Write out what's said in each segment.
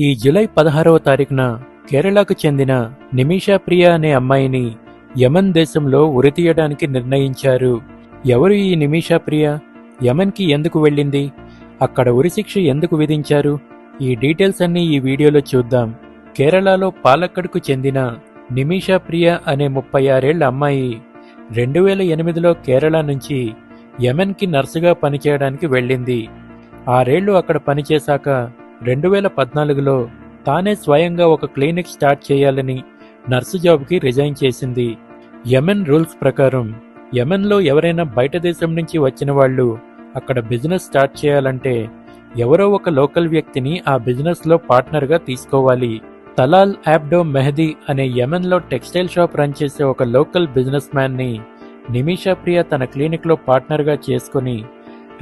ఈ జూలై 16వ తారీఖున కేరళకు చెందిన నిమిషా ప్రియ అనే అమ్మాయిని యమన్ దేశంలో ఉరితీయడానికి నిర్ణయించారు. ఎవరు ఈ నిమిషా ప్రియ? యమన్కి ఎందుకు వెళ్ళింది? అక్కడ ఉరిశిక్ష ఎందుకు విధించారు? ఈ డీటెయిల్స్ అన్నీ ఈ వీడియోలో చూద్దాం. కేరళలో పాలక్కడ్కు చెందిన నిమిషా ప్రియ అనే 36 ఏళ్ల అమ్మాయి 2008లో కేరళ నుంచి యమన్కి నర్సుగా పనిచేయడానికి వెళ్ళింది. 6 ఏళ్లు అక్కడ పనిచేశాక 2014లో తానే స్వయంగా ఒక క్లినిక్ స్టార్ట్ చేయాలని నర్సు జాబ్కి రిజైన్ చేసింది. యమన్ రూల్స్ ప్రకారం యమన్లో ఎవరైనా బయట దేశం నుంచి వచ్చిన వాళ్ళు అక్కడ బిజినెస్ స్టార్ట్ చేయాలంటే ఎవరో ఒక లోకల్ వ్యక్తిని ఆ బిజినెస్లో పార్ట్నర్గా తీసుకోవాలి. తలాల్ అబ్డో మెహదీ అనే యమన్లో టెక్స్టైల్ షాప్ రన్ చేసే ఒక లోకల్ బిజినెస్ మ్యాన్ని నిమిషా ప్రియ తన క్లినిక్లో పార్ట్నర్గా చేసుకుని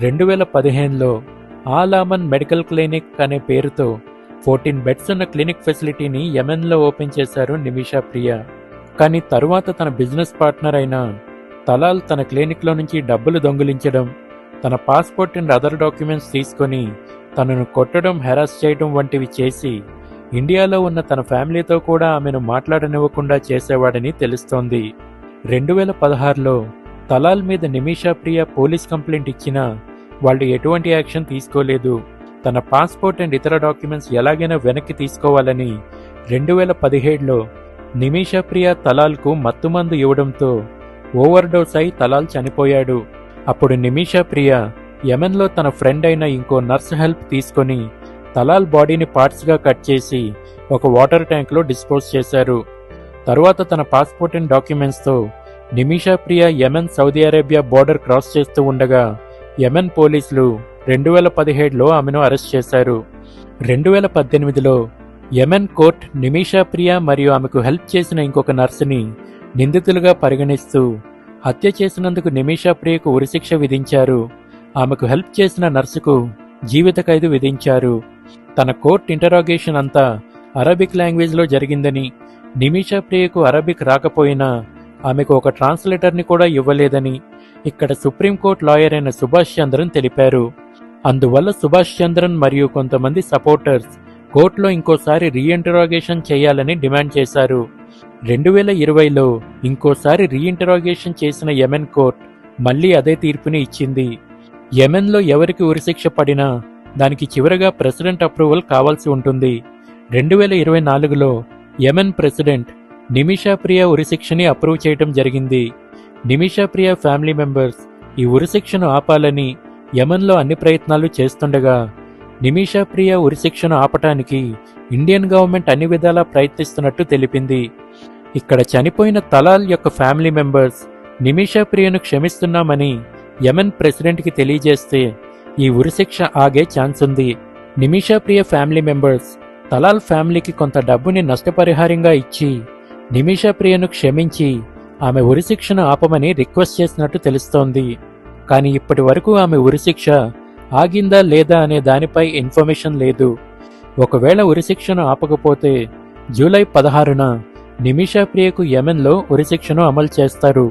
2015లో ఆలామన్ మెడికల్ క్లినిక్ అనే పేరుతో 14 బెడ్స్ ఉన్న క్లినిక్ ఫెసిలిటీని యెమెన్లో ఓపెన్ చేశారు నిమిషా ప్రియ. కానీ తరువాత తన బిజినెస్ పార్ట్నర్ అయిన తలాల్ తన క్లినిక్లో నుంచి డబ్బులు దొంగిలించడం, తన పాస్పోర్ట్ అండ్ అదర్ డాక్యుమెంట్స్ తీసుకొని తనను కొట్టడం, హెరాస్ చేయడం వంటివి చేసి ఇండియాలో ఉన్న తన ఫ్యామిలీతో కూడా ఆమెను మాట్లాడనివ్వకుండా చేసేవాడని తెలుస్తోంది. 2016లో తలాల్ మీద నిమిషా ప్రియ పోలీస్ కంప్లైంట్ ఇచ్చినా వాళ్ళు ఎటువంటి యాక్షన్ తీసుకోలేదు. తన పాస్పోర్ట్ అండ్ ఇతర డాక్యుమెంట్స్ ఎలాగైనా వెనక్కి తీసుకోవాలని 2017లో నిమిషా ప్రియ తలాల్కు మత్తుమందు ఇవ్వడంతో ఓవర్డోస్ అయి తలాల్ చనిపోయాడు. అప్పుడు నిమిషా ప్రియ యెమెన్లో తన ఫ్రెండ్ అయిన ఇంకో నర్స్ హెల్ప్ తీసుకొని తలాల్ బాడీని పార్ట్స్గా కట్ చేసి ఒక వాటర్ ట్యాంక్లో డిస్పోజ్ చేశారు. తరువాత తన పాస్పోర్ట్ అండ్ డాక్యుమెంట్స్తో Nimisha Priya Yemen Saudi Arabia border cross చేస్తూ ఉండగా యెమెన్ పోలీసులు 2017లో ఆమెను అరెస్ట్ చేశారు. 2018లో యెమెన్ కోర్ట్ నిమిషా ప్రియ మరియు ఆమెకు హెల్ప్ చేసిన ఇంకొక నర్సుని నిందితులుగా పరిగణిస్తూ హత్య చేసినందుకు నిమిషా ప్రియకు ఉరిశిక్ష విధించారు. ఆమెకు హెల్ప్ చేసిన నర్సుకు జీవిత ఖైదు విధించారు. తన కోర్ట్ ఇంటరాగేషన్ అంతా అరబిక్ లాంగ్వేజ్లో జరిగిందని, నిమిషా ప్రియకు అరబిక్ రాకపోయినా ఆమెకు ఒక ట్రాన్స్లేటర్ని కూడా ఇవ్వలేదని ఇక్కడ సుప్రీంకోర్టు లాయర్ అయిన సుభాష్ చంద్రన్ తెలిపారు. అందువల్ల సుభాష్ చంద్రన్ మరియు కొంతమంది సపోర్టర్స్ కోర్టులో ఇంకోసారి రీఇంటరాగేషన్ చేయాలని డిమాండ్ చేశారు. 2020లో ఇంకోసారి రీఇంటరాగేషన్ చేసిన యెమెన్ కోర్టు మళ్లీ అదే తీర్పుని ఇచ్చింది. యెమెన్లో ఎవరికి ఉరిశిక్ష పడినా దానికి చివరగా ప్రెసిడెంట్ అప్రూవల్ కావాల్సి ఉంటుంది. 2024లో యెమెన్ ప్రెసిడెంట్ నిమిషా ప్రియ ఉరిశిక్షని అప్రూవ్ చేయడం జరిగింది. నిమిషా ప్రియ ఫ్యామిలీ మెంబర్స్ ఈ ఉరిశిక్షను ఆపాలని యెమెన్లో అన్ని ప్రయత్నాలు చేస్తుండగా నిమిషా ప్రియ ఉరిశిక్షను ఆపటానికి ఇండియన్ గవర్నమెంట్ అన్ని విధాలా ప్రయత్నిస్తున్నట్టు తెలిపింది. ఇక్కడ చనిపోయిన తలాల్ యొక్క ఫ్యామిలీ మెంబర్స్ నిమిషా ప్రియను క్షమిస్తున్నామని యెమెన్ ప్రెసిడెంట్కి తెలియజేస్తే ఈ ఉరిశిక్ష ఆగే ఛాన్స్ ఉంది. నిమిషా ప్రియ ఫ్యామిలీ మెంబర్స్ తలాల్ ఫ్యామిలీకి కొంత డబ్బుని నష్టపరిహారంగా ఇచ్చి నిమిషా ప్రియను క్షమించి ఆమె ఉరిశిక్షను ఆపమని రిక్వెస్ట్ చేసినట్టు తెలుస్తోంది. కానీ ఇప్పటి వరకు ఆమె ఉరిశిక్ష ఆగిందా లేదా అనే దానిపై ఇన్ఫర్మేషన్ లేదు. ఒకవేళ ఉరిశిక్షను ఆపకపోతే జూలై 16న నిమిషా ప్రియకు యెమెన్లో ఉరిశిక్షను అమలు చేస్తారు.